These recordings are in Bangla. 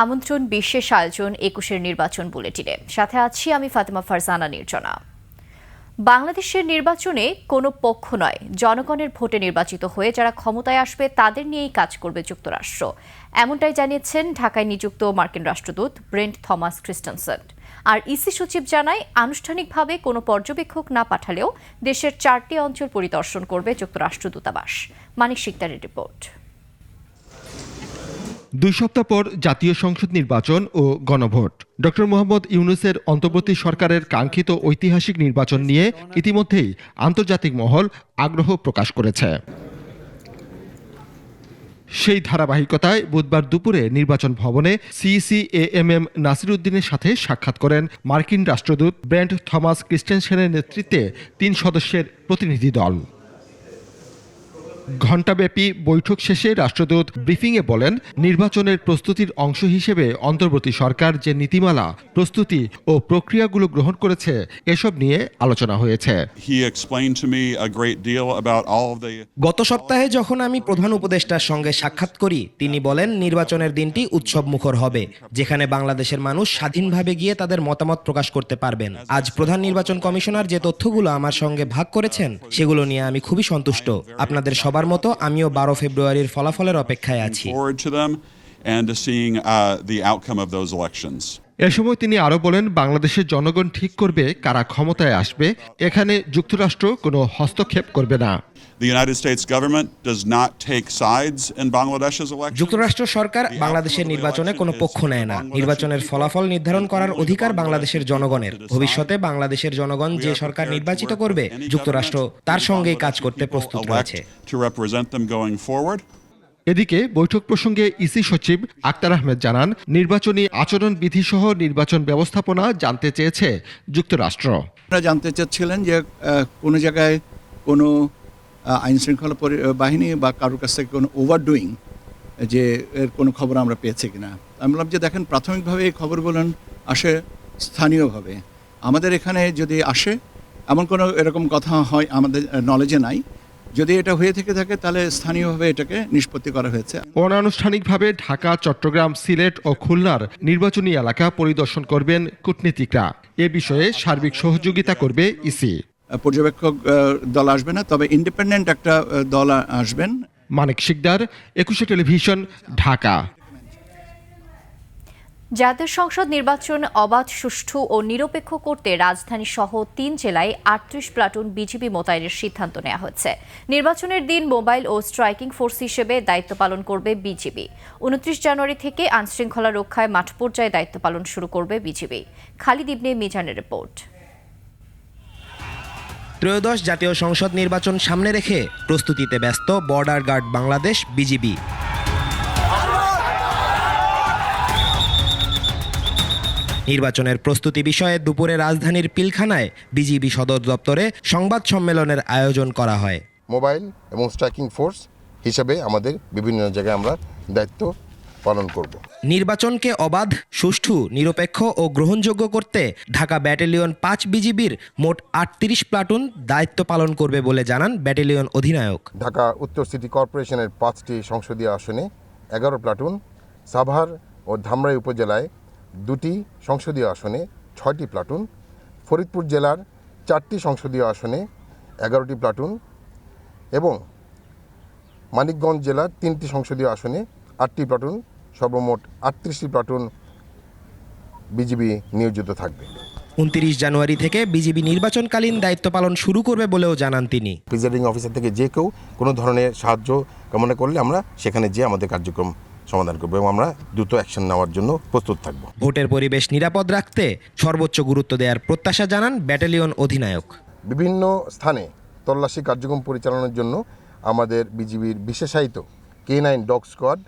আমন্ত্রণ বিশেষ আয়োজন ২১-এর নির্বাচন বুলেটিনে। সাথে আছি আমি ফাতেমা ফারজানা নির্জনা। বাংলাদেশের নির্বাচনে কোনো পক্ষ নয়, জনগণের ভোটে নির্বাচিত হয়ে যারা ক্ষমতায় আসবে তাদের নিয়েই কাজ করবে যুক্তরাষ্ট্র। এমনটাই জানিয়েছেন ঢাকায় নিযুক্ত মার্কিন রাষ্ট্রদূত ব্রেন্ট থমাস ক্রিস্টেনসেন। আর ইসি সচিব জানায়, আনুষ্ঠানিকভাবে কোনো পর্যবেক্ষক না পাঠালেও দেশের 4টি অঞ্চল পরিদর্শন করবে যুক্তরাষ্ট্র দূতাবাস। মানিক শিকদারের রিপোর্ট। 2 সপ্তাহ পর জাতীয় সংসদ নির্বাচন ও গণভোট। ডক্টর মোহাম্মদ ইউনূসের অন্তর্বর্তী সরকারের কাঙ্ক্ষিত ঐতিহাসিক নির্বাচন নিয়ে ইতিমধ্যেই আন্তর্জাতিক মহল আগ্রহ প্রকাশ করেছে। সেই ধারাবাহিকতায় বুধবার দুপুরে নির্বাচন ভবনে সিসিএএমএম নাসিরউদ্দিনের সাথে সাক্ষাৎ করেন মার্কিন রাষ্ট্রদূত ব্রেন্ট থমাস ক্রিস্টেনসেনের নেতৃত্বে 3 সদস্যের প্রতিনিধি দল। ঘণ্টাব্যাপী বৈঠক শেষে রাষ্ট্রদূত ব্রিফিংয়ে বলেন, নির্বাচনের প্রস্তুতির অংশ হিসেবে অন্তর্বর্তী সরকার যে নীতিমালা, প্রস্তুতি ও প্রক্রিয়াগুলো গ্রহণ করেছে এসব নিয়ে আলোচনা হয়েছে। গত সপ্তাহে যখন আমি প্রধান উপদেষ্টার সঙ্গে সাক্ষাৎ করি, তিনি বলেন নির্বাচনের দিনটি উৎসব মুখর হবে, যেখানে বাংলাদেশের মানুষ স্বাধীনভাবে গিয়ে তাদের মতামত প্রকাশ করতে পারবেন। আজ প্রধান নির্বাচন কমিশনার যে তথ্যগুলো আমার সঙ্গে ভাগ করেছেন সেগুলো নিয়ে আমি খুবই সন্তুষ্ট। আপনাদের সবার মতো আমিও 12 ফেব্রুয়ারির ফলাফলের অপেক্ষায় আছি। এ সময় তিনি আরও বলেন, বাংলাদেশের জনগণ ঠিক করবে কারা ক্ষমতায় আসবে, এখানে যুক্তরাষ্ট্র কোনো হস্তক্ষেপ করবে না। যুক্তরাষ্ট্র সরকার বাংলাদেশের নির্বাচনে কোনো পক্ষ নেয় না। নির্বাচনের ফলাফল নির্ধারণ করার অধিকার বাংলাদেশের জনগণের। ভবিষ্যতে বাংলাদেশের জনগণ যে সরকার নির্বাচিত করবে, যুক্তরাষ্ট্র তার সঙ্গেই কাজ করতে প্রস্তুত রয়েছে। এদিকে বৈঠক প্রসঙ্গে ইসি সচিব আক্তার আহমেদ জানান, নির্বাচনী আচরণ বিধিসহ নির্বাচন ব্যবস্থাপনা জানতে চেয়েছে যুক্তরাষ্ট্র। জানতে চাচ্ছিলেন যে কোনো জায়গায় কোনো আইনশৃঙ্খলা বাহিনী বা কারোর কাছ থেকে কোনো ওভারডুইং যে এর কোনো খবর আমরা পেয়েছি কিনা। আমি বললাম যে দেখেন, প্রাথমিকভাবে এই খবরগুলো আসে স্থানীয়ভাবে। আমাদের এখানে যদি আসে এমন কোনো এরকম কথা হয় আমাদের নলেজে নাই। যদি এটা হয়ে থেকে থাকে তাহলে স্থানীয়ভাবে এটাকে নিষ্পত্তি করা হয়েছে। অনানুষ্ঠানিকভাবে ঢাকা, চট্টগ্রাম, সিলেট ও খুলনার নির্বাচনী এলাকা পরিদর্শন করবেন কূটনীতিকরা। এ বিষয়ে সার্বিক সহযোগিতা করবে ইসি। পর্যবেক্ষক দল আসবে না, তবে ইন্ডিপেন্ডেন্ট একটা দল আসবেন। মানিক শিকদার, 21 টেলিভিশন, ঢাকা। জাতীয় সংসদ নির্বাচন অবাধ, সুষ্ঠু ও নিরপেক্ষ করতে রাজধানী সহ 3 জেলায় 38 প্লাটুন বিজিবি মোতায়েনের সিদ্ধান্ত নেওয়া হয়েছে। নির্বাচনের দিন মোবাইল ও স্ট্রাইকিং ফোর্স হিসেবে দায়িত্ব পালন করবে বিজিবি। 29 জানুয়ারি থেকে আইনশৃঙ্খলা রক্ষায় মাঠ পর্যায়ে দায়িত্ব পালন শুরু করবে বিজিবি। খালিদ ইবনে মিজানের রিপোর্ট। ত্রয়োদশ জাতীয় সংসদ নির্বাচন সামনে রেখে প্রস্তুতিতে ব্যস্ত বর্ডার গার্ড বাংলাদেশ, বিজিবি। নির্বাচনের প্রস্তুতি বিষয়ে দুপুরে রাজধানীর পিলখানায় বিজিবি সদর দপ্তরে সংবাদ সম্মেলনের আয়োজন করা হয়। মোবাইল এবং স্ট্রাইকিং ফোর্স হিসেবে আমাদের বিভিন্ন জায়গায় আমরা দায়িত্ব পালন করব। নির্বাচনকে অবাধ, সুষ্ঠু, নিরপেক্ষ ও গ্রহণযোগ্য করতে ঢাকা ব্যাটালিয়ন 5 বিজিবির মোট 38 প্লাটুন দায়িত্ব পালন করবে বলে জানান ব্যাটালিয়ন অধিনায়ক। ঢাকা উত্তর সিটি কর্পোরেশনের 5টি সংসদীয় আসনে 11 প্লাটুন, সাভার ও ধামরাই উপজেলায় 2টি সংসদীয় আসনে 6টি প্লাটুন, ফরিদপুর জেলার 4টি সংসদীয় আসনে 11টি প্লাটুন এবং মানিকগঞ্জ জেলার 3টি সংসদীয় আসনে 8টি প্লাটুন, সর্বমোট 38টি প্লাটুন বিজিবি নিয়োজিত থাকবে। 29 জানুয়ারি থেকে বিজিবি নির্বাচনকালীন দায়িত্ব পালন শুরু করবে বলেও জানান তিনি। প্রিজাইডিং অফিসার থেকে যে কেউ কোনো ধরনের সাহায্য কামনা করলে আমরা সেখানে যেয়ে আমাদের কার্যক্রম সমাধান করবো এবং আমরা দ্রুত অ্যাকশন নেওয়ার জন্য প্রস্তুত থাকব। ভোটের পরিবেশ নিরাপদ রাখতে সর্বোচ্চ গুরুত্ব দেওয়ার প্রত্যাশা জানান ব্যাটালিয়ন অধিনায়ক। বিভিন্ন স্থানে তল্লাশি কার্যক্রম পরিচালনার জন্য আমাদের বিজিবির বিশেষায়িত K9 ডগ স্কোয়াড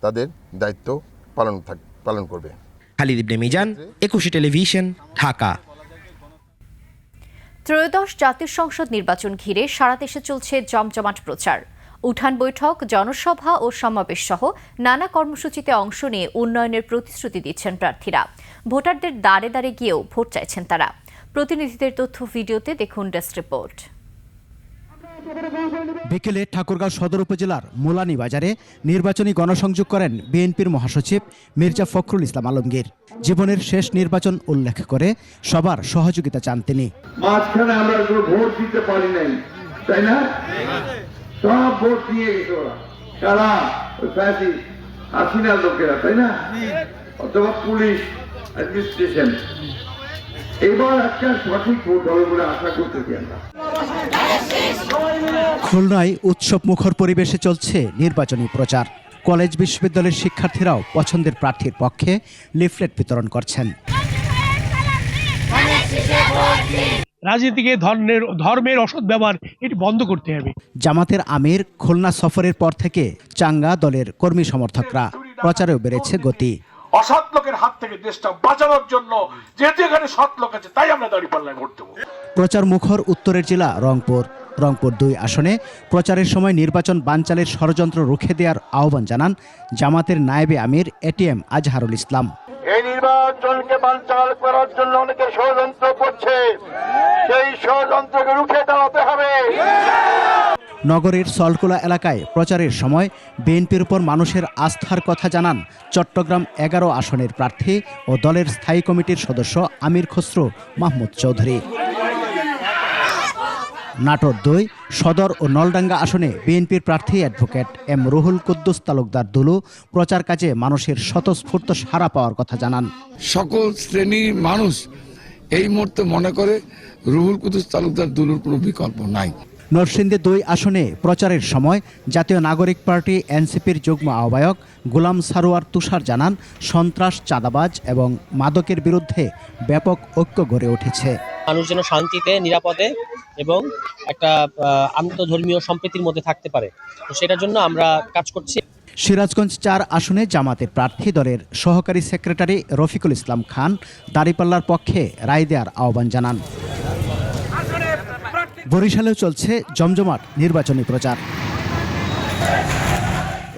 তাদের দায়িত্ব পালন করবে। খালিদ ইবনে মিজান, 21 টেলিভিশন, ঢাকা। ত্রয়োদশ জাতীয় সংসদ নির্বাচন ঘিরে সারা দেশে চলছে জমজমাট প্রচার। উঠান বৈঠক, জনসভা ও সমাবেশ সহ নানা কর্মসূচিতে অংশ নিয়ে উন্নয়নের প্রতিশ্রুতি দিচ্ছেন প্রার্থীরা। ভোটারদের দ্বারে দ্বারে গিয়েও ভোট চাইছেন তারা। প্রতিনিধিদের তথ্য ভিডিওতে দেখুন ডেস্ক রিপোর্ট। বিকেলে ঠাকুরগাঁও সদর উপজেলার মোলানি বাজারে নির্বাচনী গণসংযোগ করেন বিএনপির মহাসচিব মির্জা ফখরুল ইসলাম আলমগীর। জীবনের শেষ নির্বাচন উল্লেখ করে সবার সহযোগিতা চান তিনি। মাঝখানে আমরা কোনো ভোট দিতে পারি নাই, তাই না? সব ভোট নিয়ে গেছে ওরা, কারা? হাসিনার লোকেরা, তাই না? অথবা পুলিশ অ্যাডমিনিস্ট্রেশন। এবার একটা সঠিক ভোট হবে বলে আশা করতেছি আমরা। খুলনায় উৎসব মুখর পরিবেশে চলছে নির্বাচনী প্রচার। কলেজ বিশ্ববিদ্যালয়ের শিক্ষার্থীরাও পছন্দের প্রার্থীর পক্ষে লিফলেট বিতরণ করছেন। রাজনীতিকে ধর্মের অসৎ ব্যবহার এটি বন্ধ করতে হবে। জামাতের আমির খুলনা সফরের পর থেকে চাঙ্গা দলের কর্মী সমর্থকরা, প্রচারেও বেড়েছে গতি। অসৎ লোকের হাত থেকে দেশটা বাঁচানোর জন্য যেহেতু এখানে সৎ লোক আছে, তাই আমরা দাঁড়িপাল্লায় ভোট দেবো। প্রচার মুখর উত্তরের জেলা রংপুর। রংপুর 2 আসনে প্রচারের সময় নির্বাচন বানচালের ষড়যন্ত্র রুখে দেওয়ার আহ্বান জানান জামাতের নায়েবে আমির এটিএম আজহারুল ইসলাম। এই নির্বাচনকে বানচাল করার জন্য অনেকে ষড়যন্ত্র করছে, সেই ষড়যন্ত্রকে রুখে দাঁড়াতে হবে। নগরের সলকুলা এলাকায় প্রচারের সময় বিএনপির উপর মানুষের আস্থার কথা জানান চট্টগ্রাম 11 আসনের প্রার্থী ও দলের স্থায়ী কমিটির সদস্য আমির খসরু মাহমুদ চৌধুরী। নাটোর 2 সদর ও নলডাঙ্গা আসনে বিএনপির প্রার্থী অ্যাডভোকেট এম রুহুল কুদ্দুস তালুকদার দুলু প্রচার কাজে মানুষের স্বতঃস্ফূর্ত সাড়া পাওয়ার কথা জানান। সকল শ্রেণীর মানুষ এই মুহূর্তে মনে করে রুহুল কুদ্দুস তালুকদার দুলুর কোনো বিকল্প নাই। নরসিংদী 2 আসনে প্রচারের সময় জাতীয় নাগরিক পার্টি এনসিপির যুগ্ম আহ্বায়ক গোলাম সারোয়ার তুষার জানান সন্ত্রাস, চাঁদাবাজ এবং মাদকের বিরুদ্ধে ব্যাপক ঐক্য গড়ে উঠেছে। মানুষ যেন শান্তিতে, নিরাপদে এবং একটা আন্তঃধর্মীয় সম্প্রীতির মধ্যে থাকতে পারে, তো সেটার জন্য আমরা কাজ করছি। সিরাজগঞ্জ 4 আসনে জামাতের প্রার্থী দলের সহকারী সেক্রেটারি রফিকুল ইসলাম খান দাঁড়িপাল্লার পক্ষে রায় দেওয়ার আহ্বান জানান। বরিশালেও চলছে জমজমাট নির্বাচনী প্রচার।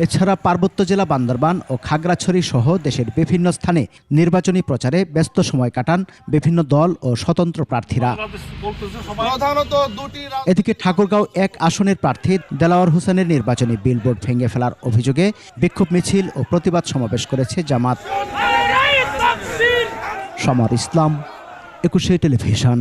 এছাড়া পার্বত্য জেলা বান্দরবান ও খাগড়াছড়ি সহ দেশের বিভিন্ন স্থানে নির্বাচনী প্রচারে ব্যস্ত সময় কাটান বিভিন্ন দল ও স্বতন্ত্র প্রার্থীরা। এদিকে ঠাকুরগাঁও 1 আসনের প্রার্থী দেলাওয়ার হোসেনের নির্বাচনী বিলবোর্ড ভেঙে ফেলার অভিযোগে বিক্ষোভ মিছিল ও প্রতিবাদ সমাবেশ করেছে জামাত। সমর ইসলাম, 21 টেলিভিশন।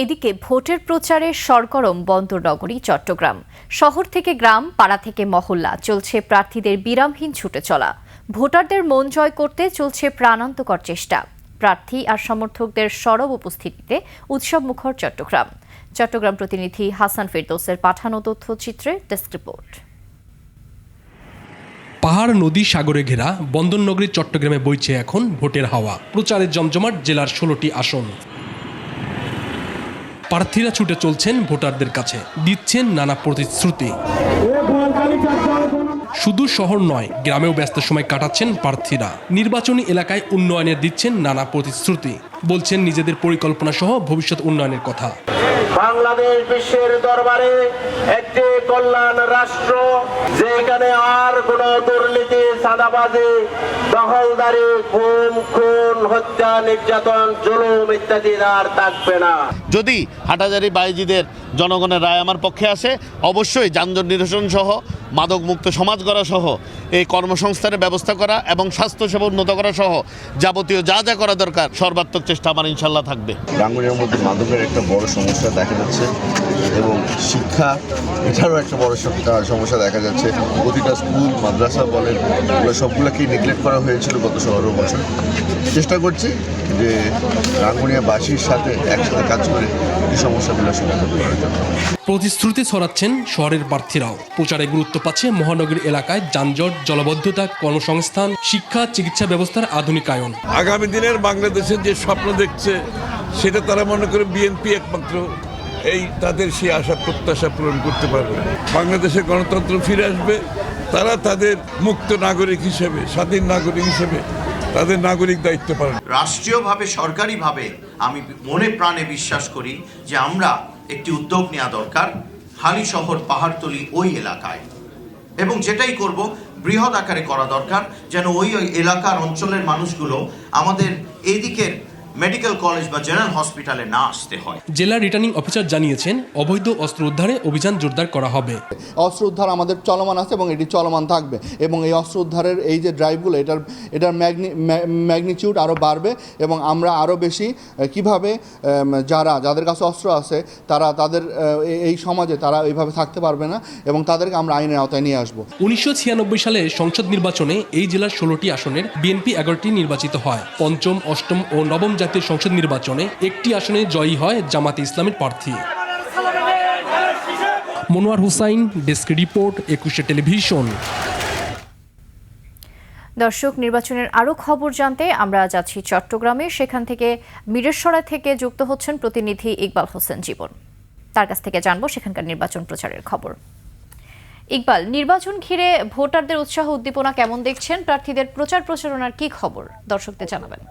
এদিকে ভোটের প্রচারে সরগরম বন্দরনগরী চট্টগ্রাম। শহর থেকে গ্রাম, পাড়া থেকে মহল্লা চলছে প্রার্থীদের বিরামহীন ছুটে চলা। ভোটারদের মন জয় করতে চলছে প্রাণান্তকর চেষ্টা। প্রার্থী আর সমর্থকদের সরব উপস্থিতিতে উৎসবমুখর চট্টগ্রাম। চট্টগ্রাম প্রতিনিধি হাসান ফেরদৌসের পাঠানো তথ্যচিত্রে ডেস্ক রিপোর্ট। পাহাড়, নদী, সাগরে ঘেরা বন্দরনগরী চট্টগ্রামে বইছে এখন ভোটের হাওয়া। প্রচারের জমজমাট জেলার 16টি আসন। প্রার্থীরা ছুটে চলছেন ভোটারদের কাছে, দিচ্ছেন নানা প্রতিশ্রুতি। শুধু শহর নয়, গ্রামেও ব্যস্ত সময় কাটাচ্ছেন প্রার্থীরা। নির্বাচনী এলাকায় উন্নয়নের দিচ্ছেন নানা প্রতিশ্রুতি, বলছেন নিজেদের পরিকল্পনা সহ ভবিষ্যৎ উন্নয়নের কথা। বাংলাদেশ বিশ্বের দরবারে একটি কল্যাণ রাষ্ট্র, যেখানে আর কোনো দুর্নীতি, চাঁদাবাজি, দখলদারি, গুম, খুন, হত্যা, নির্যাতন, জুলুম ইত্যাদি আর থাকবে না। যদি হাটাজারি বাইজিদের জনগণের রায় আমার পক্ষে আসে, অবশ্যই যানজট নিরসন সহ, মাদক মুক্ত সমাজ গড়া সহ, এই কর্মসংস্থানের ব্যবস্থা করা এবং স্বাস্থ্যসেবা উন্নত করা সহ যাবতীয় যা যা করা দরকার সর্বাত্মক চেষ্টা আমার ইনশাল্লাহ থাকবে। রাঙ্গুনিয়ার মধ্যে মাদকের একটা বড় সমস্যা দেখা যাচ্ছে এবং শিক্ষা, এটারও একটা বড় সমস্যা দেখা যাচ্ছে। প্রতিটা স্কুল, মাদ্রাসা বলেন, এগুলো সবগুলোকেই নেগলেক্ট করা হয়েছিল গত 17 বছর। চেষ্টা করছি যে রাঙ্গুনিয়াবাসীর সাথে একসাথে কাজ করে এই সমস্যাগুলো সমাধান করার জন্য। প্রতিশ্রুতি ছড়াচ্ছেন শহরের প্রার্থীরাও। প্রচারে গুরুত্ব পাচ্ছে মহানগরী এলাকায় যানজট, জলবদ্ধতা, কর্মসংস্থান, শিক্ষা, চিকিৎসা ব্যবস্থার আধুনিকায়ন। আগামী দিনের বাংলাদেশের যে স্বপ্ন দেখছে, সেটা তারা মনে করে বিএনপি একমাত্র তাদের সেই আশা প্রত্যাশা পূরণ করতে পারবে। বাংলাদেশে গণতন্ত্র ফিরে আসবে, তারা তাদের মুক্ত নাগরিক হিসেবে, স্বাধীন নাগরিক হিসেবে তাদের নাগরিক দায়িত্ব পালন। রাষ্ট্রীয়ভাবে, সরকারিভাবে আমি মনে প্রাণে বিশ্বাস করি যে আমরা একটি উদ্যোগ নেওয়া দরকার হালি শহর, পাহাড়তলি ওই এলাকায়, এবং যেটাই করব বৃহৎ আকারে করা দরকার, যেন ওই এলাকার অঞ্চলের মানুষগুলো আমাদের এদিকের মেডিকেল কলেজ বা জেনারেল হসপিটালে না আসতে হয়। জেলা রিটার্নিং অফিসার জানিয়েছেন, অবৈধ অস্ত্র উদ্ধারে অভিযান জোরদার করা হবে। অস্ত্র উদ্ধার আমাদের চলমান আছে এবং এটি চলমান থাকবে, এবং এই অস্ত্র উদ্ধারের এই যে ড্রাইভগুলো এটার ম্যাগনিটিউড আরও বাড়বে, এবং আমরা আরও বেশি কিভাবে যাদের কাছে অস্ত্র আছে তারা তাদের এই সমাজে তারা এইভাবে থাকতে পারবে না, এবং তাদেরকে আমরা আইনের আওতায় নিয়ে আসবো। 1996 সালে সংসদ নির্বাচনে এই জেলার 16টি আসনের বিএনপি 11টি নির্বাচিত হয়। পঞ্চম, অষ্টম ও নবম জাতীয় সংসদ নির্বাচনে একটি আসনে জয়ী হয় জামাতে ইসলামের প্রার্থী। Monowar Hussain, desk report, 21 television. দর্শক, নির্বাচনের আরও খবর জানতে আমরা যাচ্ছি চট্টগ্রামে। সেখান থেকে মিরেশ্বরা থেকে যুক্ত হচ্ছেন প্রতিনিধি ইকবাল হোসেন জীবন। তার কাছ থেকে জানবো সেখানকার নির্বাচন প্রচারের খবর। ইকবাল, নির্বাচন ঘিরে ভোটারদের উৎসাহ উদ্দীপনা কেমন দেখছেন? প্রার্থীদের প্রচার প্রচারণার কি খবর দর্শকদের জানাবেন।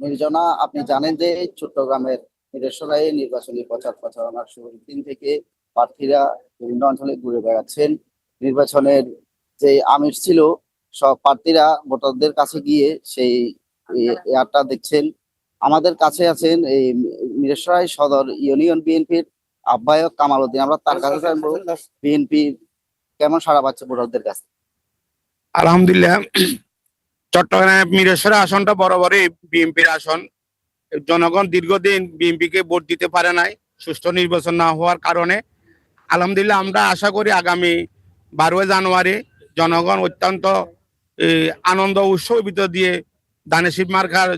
নির্জনা, আপনি জানেন যে চট্টগ্রামের মিরেশ্বরায় নির্বাচনী প্রচার প্রচারণার শুরুর দিন থেকে প্রার্থীরা বিভিন্ন অঞ্চলে ঘুরে বেড়াচ্ছেন। নির্বাচনের যে আমেজ ছিল, সব প্রার্থীরা ভোটারদের কাছে গিয়ে সেই এয়ারটা দেখছেন। আমাদের কাছে আছেন এই মিরেশ্বরাই সদর ইউনিয়ন বিএনপির আহ্বায়ক কামাল উদ্দিন। আমরা তার কাছে জানবো বিএনপি কেমন সাড়া পাচ্ছে ভোটারদের কাছে। আলহামদুলিল্লাহ, চট্টগ্রাম মিরেশ্বরা আসনটা বরাবরই বিএনপির আসন। জনগণ দীর্ঘদিন বিএনপিকে ভোট দিতে পারে নাই সুষ্ঠু নির্বাচন না হওয়ার কারণে। আলহামদুলিল্লাহ, আমরা আশা করি আগামী 12 জানুয়ারি জনগণ অত্যন্ত আনন্দ উৎসবের ভিতর দিয়ে দানেশিব মার্কার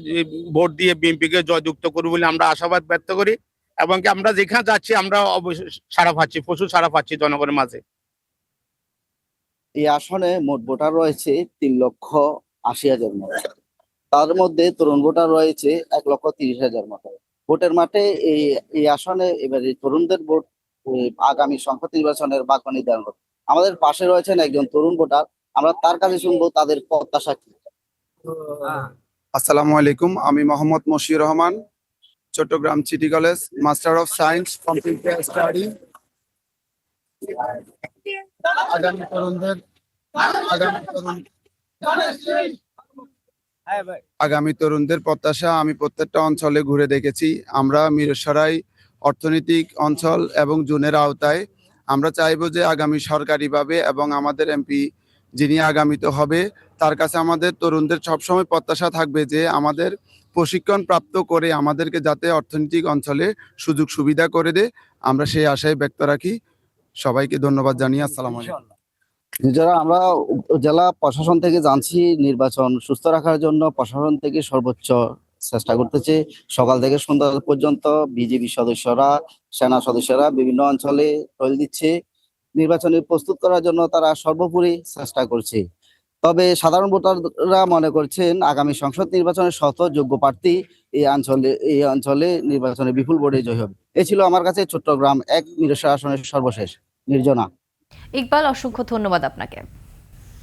ভোট দিয়ে বিএনপিকে জয়যুক্ত করবো বলে আমরা আশাবাদ ব্যক্ত করি, এবং কি আমরা যেখানে যাচ্ছি আমরা অবশ্যই সাড়া পাচ্ছি, প্রচুর সাড়া পাচ্ছি জনগণের মাঝে। এই আসনে মোট ভোটার রয়েছে 3,80,000 মতো। তার মধ্যে তরুণ ভোটার রয়েছে 1,30,000 মতো। ভোটের মাঠে এই আসনে এবারে তরুণদের ভোট আগামী সংসদ নির্বাচনের ভাগ্য নির্ধারণ করবে। আমাদের পাশে রয়েছেন একজন তরুণ ভোটার, আমরা তার কাছে শুনবো তাদের প্রত্যাশা কি। আসসালামু আলাইকুম, আমি Mohammad Mashiur Rahman, Chattogram city college master of science computer study. আগামী তরুণদের প্রত্যাশা, আমি প্রত্যেকটা অঞ্চলে ঘুরে দেখেছি। আমরা মিরসরাই অর্থনৈতিক অঞ্চল এবং জোনের আওতায় আমরা চাইবো যে আগামী সরকারিভাবে এবং আমাদের এমপি যিনি আগামীতে হবে তার কাছে আমাদের তরুণদের সবসময় প্রত্যাশা থাকবে যে আমাদের প্রশিক্ষণ প্রাপ্ত করে আমাদেরকে যাতে অর্থনৈতিক অঞ্চলে সুযোগ সুবিধা করে দেয়, আমরা সেই আশায় ব্যক্ত রাখি। সবাইকে ধন্যবাদ জানিয়ে আসসালামু আলাইকুম। যারা আমরা জেলা প্রশাসন থেকে জানছি, নির্বাচন সুস্থ রাখার জন্য প্রশাসন থেকে সর্বোচ্চ চেষ্টা করতেছে। সকাল থেকে সন্ধ্যা পর্যন্ত বিজেপি সদস্যরা, সেনা সদস্যরা বিভিন্ন অঞ্চলে টহল দিচ্ছে। নির্বাচনে প্রস্তুত করার জন্য তারা সর্বোপরি চেষ্টা করছে। তবে সাধারণ ভোটাররা মনে করছেন আগামী সংসদ নির্বাচনে শত যোগ্য প্রার্থী এই অঞ্চলে নির্বাচনে বিপুল ভোটে জয় হবে। এ ছিল আমার কাছে চট্টগ্রাম 1 মিরসরা আসনের সর্বশেষ। নির্জনা। ইকবাল, অসংখ্য ধন্যবাদ আপনাকে।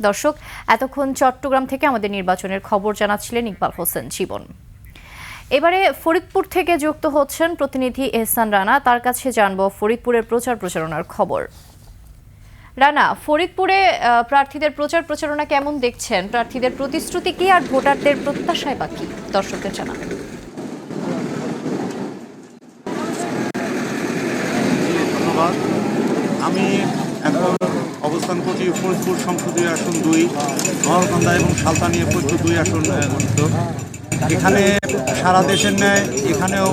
দর্শক, এতক্ষণ চট্টগ্রাম থেকে আমাদের নির্বাচনের খবর জানাচ্ছিলেন ইকবাল হোসেন জীবন। এবারে ফরিদপুর থেকে যুক্ত হচ্ছেন প্রতিনিধি এহসান রানা। তার কাছে জানবো ফরিদপুরের প্রচার প্রচারণার খবর। রানা, ফরিদপুরে প্রার্থীদের প্রচার প্রচারণা কেমন দেখছেন? প্রার্থীদের প্রতিশ্রুতি কি আর ভোটারদের প্রত্যাশায় বা কি দর্শকদের জানাবেন। ধন্যবাদ। আমি এখন অবস্থান করছি ফরিদপুর সংসদীয় আসন 2, নওয়ারকান্দা এবং সালতা নিয়ে ফরিদপুর 2 আসন গঠিত। এখানে সারা দেশের ন্যায় এখানেও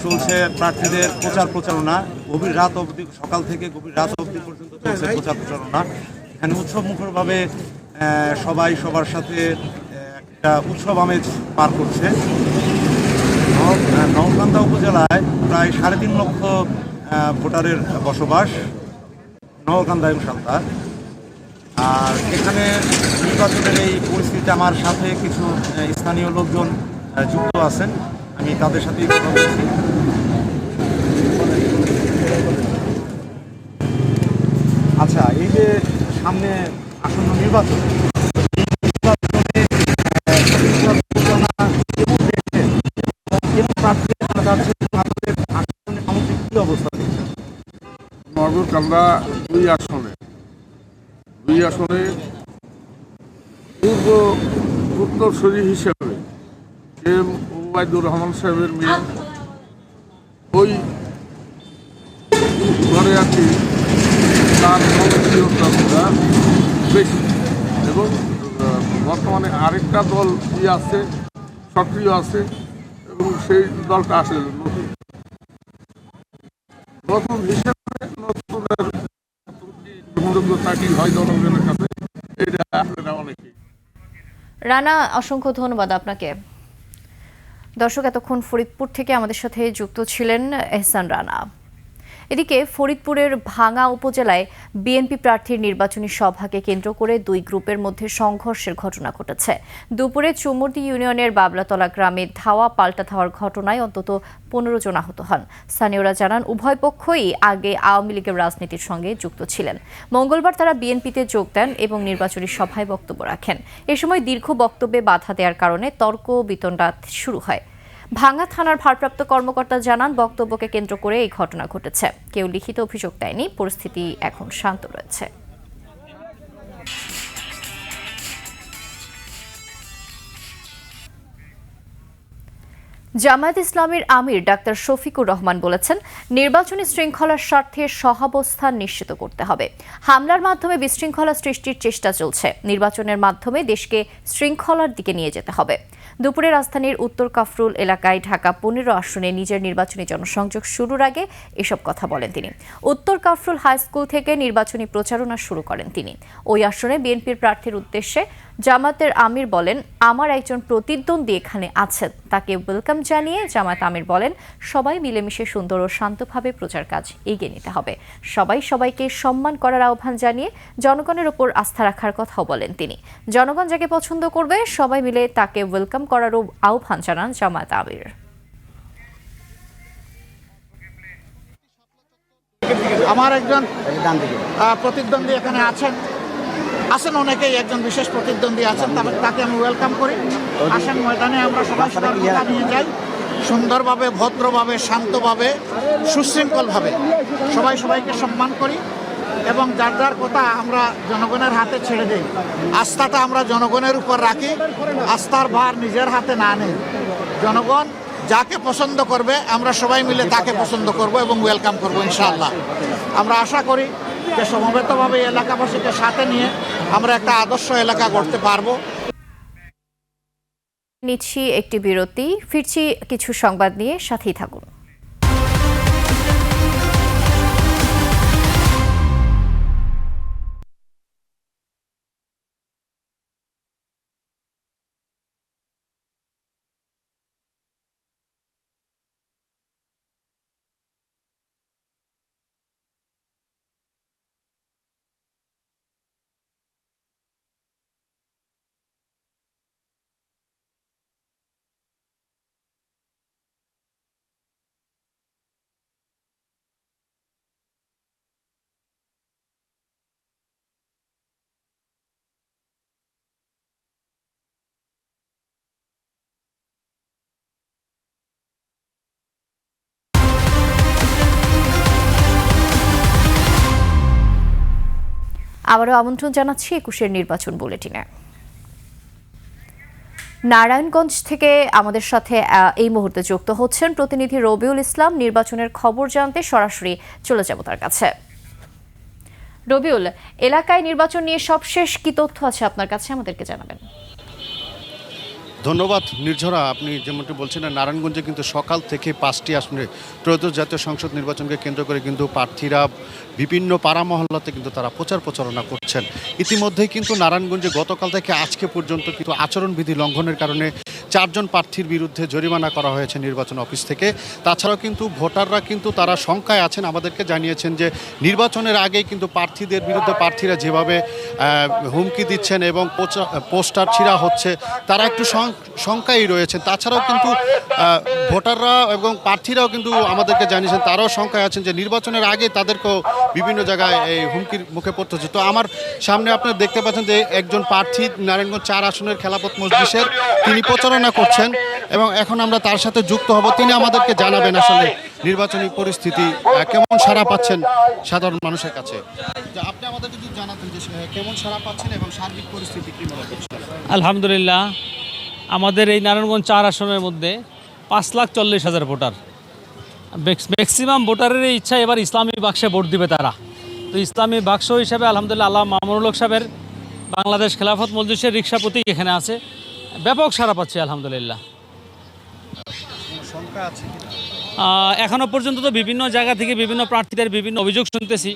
চলছে প্রার্থীদের প্রচার প্রচারণা। গভীর রাত অবধি, সকাল থেকে গভীর রাত অবধি পর্যন্ত চলছে প্রচার প্রচারণা। এখানে উৎসব মুখরভাবে সবাই সবার সাথে একটা উৎসব আমেজ পার করছে। নওয়ারকান্দা উপজেলায় প্রায় 3.5 লক্ষ ভোটারের বসবাস, নওয়ারকান্দা এবং সালতা। আর এখানে নির্বাচনের এই পরিস্থিতিতে আমার সাথে কিছু স্থানীয় লোকজন যুক্ত আছেন, আমি তাদের সাথেই কথা বলছি। আচ্ছা, এই যে সামনে আসন্ন নির্বাচন, কি অবস্থা দেখছেন? নওয়ারকান্দা 2 আসনে পূর্ব উত্তরসূরি হিসেবে যে ওবায়দুর রহমান সাহেবের মেয়ে, ওই ঘরে আর কি তার জনপ্রিয়তা বেশি এবং বর্তমানে আরেকটা দল আছে, সক্রিয় আছে এবং সেই দলটা আসলে নতুন হিসেবে নতুনের গ্রহণযোগ্যতা কি হয় জনগণের কাছে, এটা আপনারা অনেকেই। রানা, অসংখ্য ধন্যবাদ আপনাকে। দর্শক, এতক্ষণ ফরিদপুর থেকে আমাদের সাথে যুক্ত ছিলেন এহসান রানা। এদিকে ফরিদপুরের ভাঙ্গা উপজেলায় বিএনপি প্রার্থীর নির্বাচনী সভাকে কেন্দ্র করে দুই গ্রুপের মধ্যে সংঘর্ষের ঘটনা ঘটেছে। দুপুরে চুমুরদি ইউনিয়নের বাবলাতলা গ্রামে ধাওয়া পাল্টা ধাওয়ার ঘটনায় অন্তত 15 জন আহত হন। স্থানীয়রা জানান, উভয় পক্ষই আগে আওয়ামী লীগের রাজনীতির সঙ্গে যুক্ত ছিলেন। মঙ্গলবার তারা বিএনপিতে যোগ দেন এবং নির্বাচনী সভায় বক্তব্য রাখেন। এ সময় দীর্ঘ বক্তব্যে বাধা দেওয়ার কারণে তর্ক বিতণ্ডা শুরু হয়। ভাঙ্গা থানার ভারপ্রাপ্ত কর্মকর্তা জানান, বক্তব্যকে কেন্দ্র করে এই ঘটনা ঘটেছে। কেউ লিখিত অভিযোগ দেয়নি। পরিস্থিতি এখন শান্ত রয়েছে। জামায়াত ইসলামীর আমির ডাক্তার শফিকুর রহমান বলেছেন, নির্বাচনী শৃঙ্খলার স্বার্থে সহাবস্থান নিশ্চিত করতে হবে। হামলার মাধ্যমে বিশৃঙ্খলা সৃষ্টির চেষ্টা চলছে। নির্বাচনের মাধ্যমে দেশকে শৃঙ্খলার দিকে নিয়ে যেতে হবে। দুপুরে রাজধানীর উত্তর কাফরুল এলাকায় ঢাকা 15 আসনে নিজের নির্বাচনী জনসংযোগ শুরুর আগে এসব কথা বলেন তিনি। উত্তর কাফরুল হাই স্কুল থেকে নির্বাচনী প্রচারণা শুরু করেন তিনি। ওই আসনে বিএনপির প্রার্থীর উদ্দেশ্যে জামায়াতের আমির বলেন, আমার একজন প্রতিদ্বন্দ্বী এখানে আছেন, তাকে ওয়েলকাম জানিয়ে জামায়াত আমির বলেন, সবাই মিলেমিশে সুন্দর ও শান্তভাবে প্রচার কাজ এগিয়ে নিতে হবে। সবাই সবাইকে সম্মান করার আহ্বান জানিয়ে জনগণের ওপর আস্থা রাখার কথাও বলেন তিনি। জনগণ যাকে পছন্দ করবে সবাই মিলে তাকে ওয়েলকাম করারও আহ্বান জানান জামায়াত আমির। আমার একজন প্রতিদ্বন্দ্বী এখানে আছেন অনেকেই, একজন বিশেষ প্রতিদ্বন্দ্বী আছেন, তাকে আমি ওয়েলকাম করি। আসেন ময়দানে আমরা সবাই সবার কথা নিয়ে যাই, সুন্দরভাবে, ভদ্রভাবে, শান্তভাবে, সুশৃঙ্খলভাবে সবাই সবাইকে সম্মান করি এবং যার যার কথা আমরা জনগণের হাতে ছেড়ে দিই। আস্থাটা আমরা জনগণের উপর রাখি, আস্থার ভার নিজের হাতে না নেই। জনগণ যাকে পছন্দ করবে আমরা সবাই মিলে তাকে পছন্দ করব এবং ওয়েলকাম করব ইনশাআল্লাহ। আমরা আশা করি যে সমবেতভাবে এলাকাবাসীকে সাথে নিয়ে আমরা একটা আদর্শ এলাকা গড়তে পারবো। নিচ্ছি একটি বিরতি, ফিরছি কিছু সংবাদ নিয়ে, সাথেই থাকুন। আবারও আমন্ত্রণ জানাচ্ছি 21-এর নির্বাচন বুলেটিনে। নারায়ণগঞ্জ থেকে আমাদের সাথে এই মুহূর্তে যুক্ত হচ্ছেন প্রতিনিধি রবিউল ইসলাম। নির্বাচনের খবর জানতে সরাসরি চলে যাব তার কাছে। রবিউল, এলাকায় নির্বাচন নিয়ে সবশেষ কি তথ্য আছে আপনার কাছে, আমাদেরকে জানাবেন। ধন্যবাদ নির্ঝরা। আপনি যেমনটি বলছেন, নারায়ণগঞ্জে কিন্তু সকাল থেকে 5টি আসনে ত্রয়োদশ জাতীয় সংসদ নির্বাচনকে কেন্দ্র করে কিন্তু প্রার্থীরা বিভিন্ন পাড়া মহল্লাতে কিন্তু তারা প্রচারণা করছেন। ইতিমধ্যেই কিন্তু নারায়ণগঞ্জে গতকাল থেকে আজকে পর্যন্ত কিন্তু আচরণবিধি লঙ্ঘনের কারণে 4 জন প্রার্থীর বিরুদ্ধে জরিমানা করা হয়েছে নির্বাচন অফিস থেকে। তাছাড়াও কিন্তু ভোটাররা কিন্তু তারা শঙ্কায় আছেন, আমাদেরকে জানিয়েছেন যে নির্বাচনের আগেই কিন্তু প্রার্থীদের বিরুদ্ধে প্রার্থীরা যেভাবে হুমকি দিচ্ছেন এবং পোস্টার ছিঁড়া হচ্ছে, তারা একটু শঙ্কায় রয়েছেন। তাছাড়াও কিন্তু ভোটাররা এবং প্রার্থীরাও কিন্তু আমাদেরকে জানিয়েছেন তারাও শঙ্কায় আছেন যে নির্বাচনের আগে তাদেরকেও বিভিন্ন জায়গায় এই হুমকির মুখে পড়তে হচ্ছে। তো আমার সামনে আপনারা দেখতে পাচ্ছেন যে একজন প্রার্থী নারায়ণগঞ্জ 4 আসনের খেলাপথ মজলিসের, তিনি প্রচারণা করছেন এবং এখন আমরা তার সাথে যুক্ত হব। তিনি আমাদেরকে জানাবেন আসলে নির্বাচনী পরিস্থিতি কেমন সাড়া পাচ্ছেন সাধারণ মানুষের কাছে। আপনি আমাদেরকে যদি জানাতেন যে কেমন সাড়া পাচ্ছেন এবং সার্বিক পরিস্থিতি কি মনে করছেন? আলহামদুলিল্লাহ, আমাদের এই নারায়ণগঞ্জ 4 আসনের মধ্যে 5,40,000 ভোটার। ম্যাক্সিমাম ভোটারের ইচ্ছা এবার ইসলামী বাক্সে ভোট দিবে তারা। তো ইসলামী বাক্স হিসাবে আলহামদুলিল্লাহ আল্লাহ মামুনুল হক সাহেবের বাংলাদেশ খেলাফত মজলিসের রিক্সা প্রতীক এখানে আছে, ব্যাপক সাড়া পাচ্ছি আলহামদুলিল্লাহ। এখনো পর্যন্ত তো বিভিন্ন জায়গা থেকে বিভিন্ন প্রার্থীদের বিভিন্ন অভিযোগ শুনতেছি।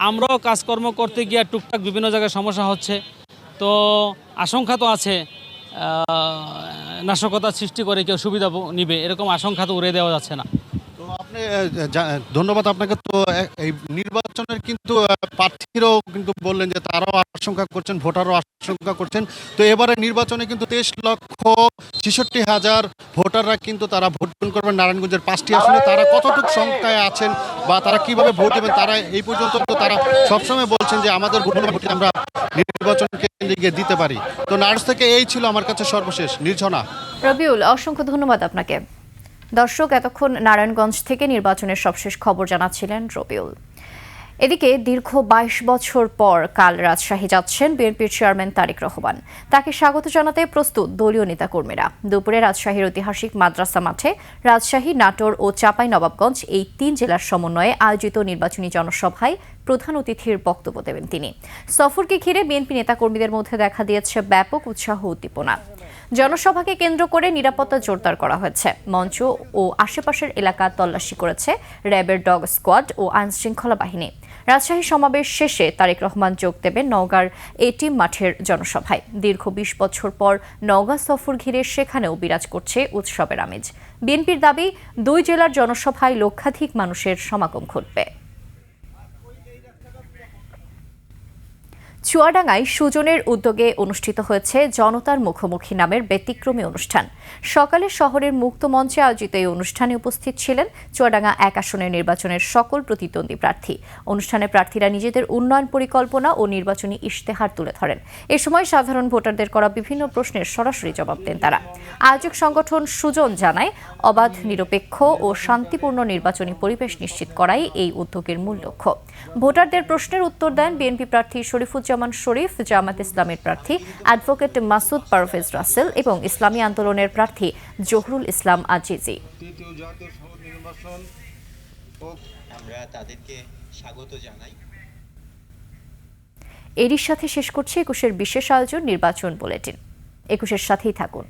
আমরাও কাজকর্ম করতে গিয়ে টুকটাক বিভিন্ন জায়গায় সমস্যা হচ্ছে, তো আশঙ্কা তো আছে নাশকতা সৃষ্টি করে কেউ সুবিধা নিবে, এরকম আশঙ্কা তো উড়ে দেওয়া যাচ্ছে না। তো আপনি ধন্যবাদ আপনাকে। তো এই নির্বাচনের কিন্তু প্রার্থীরাও কিন্তু বললেন যে তারাও আশঙ্কা করছেন, ভোটারও আশঙ্কা করছেন। তো এবারে নির্বাচনে কিন্তু 23,66,000 ভোটাররা কিন্তু তারা ভোট করবেন নারায়ণগঞ্জের 5টি আসনে। তারা কতটুকু সংখ্যায় আছেন বা তারা কিভাবে ভোট দেবেন, তারা এই পর্যন্ত তো তারা সবসময় বলছেন যে আমাদের ভোট আমরা নির্বাচন কেন্দ্রে গিয়ে দিতে পারি। তো নার্স থেকে এই ছিল আমার কাছে সর্বশেষ। নির্ঝনা। রবিউল, অসংখ্য ধন্যবাদ আপনাকে। দর্শক, এতক্ষণ নারায়ণগঞ্জ থেকে নির্বাচনের সবশেষ খবর জানাচ্ছিলেন রবিউল। এদিকে দীর্ঘ 22 বছর পর কাল রাজশাহী যাচ্ছেন বিএনপির চেয়ারম্যান তারেক রহমান। তাকে স্বাগত জানাতে প্রস্তুত দলীয় নেতাকর্মীরা। দুপুরে রাজশাহীর ঐতিহাসিক মাদ্রাসা মাঠে রাজশাহী, নাটোর ও চাঁপাইনবাবগঞ্জ এই 3 জেলার সমন্বয়ে আয়োজিত নির্বাচনী জনসভায় প্রধান অতিথির বক্তব্য দেবেন তিনি। সফরকে ঘিরে বিএনপি নেতাকর্মীদের মধ্যে দেখা দিয়েছে ব্যাপক উৎসাহ উদ্দীপনা। জনসভাকে কেন্দ্র করে নিরাপত্তা জোরদার করা হয়েছে। মঞ্চ ও আশেপাশের এলাকা তল্লাশি করেছে র্যাবের ডগ স্কোয়াড ও আইনশৃঙ্খলা বাহিনী। রাজশাহী সমাবেশ শেষে তারেক রহমান যোগ দেবেন নওগাঁর এটিএম মাঠের জনসভায়। দীর্ঘ 20 বছর পর নওগাঁ সফর ঘিরে সেখানেও বিরাজ করছে উৎসবের আমেজ। বিএনপির দাবি, 2 জেলার জনসভায় লক্ষাধিক মানুষের সমাগম ঘটবে। চুয়াডাঙ্গায় সুজনের উদ্যোগে অনুষ্ঠিত হয়েছে জনতার মুখোমুখি নামের ব্যতিক্রমী অনুষ্ঠান। সকালে শহরের মুক্ত মঞ্চে আয়োজিত এই অনুষ্ঠানে উপস্থিত ছিলেন চুয়াডাঙ্গা 1 আসনের নির্বাচনের সকল প্রতিদ্বন্দ্বী প্রার্থী। অনুষ্ঠানে প্রার্থীরা নিজেদের উন্নয়ন পরিকল্পনা ও নির্বাচনী ইশতেহার তুলে ধরেন। এ সময় সাধারণ ভোটারদের করা বিভিন্ন প্রশ্নের সরাসরি জবাব দেন তারা। আয়োজক সংগঠন সুজন জানায়, অবাধ, নিরপেক্ষ ও শান্তিপূর্ণ নির্বাচনী পরিবেশ নিশ্চিত করাই এই উদ্যোগের মূল লক্ষ্য। ভোটারদের প্রশ্নের উত্তর দেন বিএনপি প্রার্থী শরীফুজ্জামান শরীফ, জামাত ইসলামের প্রার্থী অ্যাডভোকেট মাসুদ পারভেজ রাসেল এবং ইসলামী আন্দোলনের প্রার্থী জহুরুল ইসলাম আজিজি। আমরা তাদেরকে স্বাগত জানাই। এরই সাথে শেষ করছি 21-এর বিশেষ আয়োজন নির্বাচন বুলেটিন। 21-এর সাথেই থাকুন।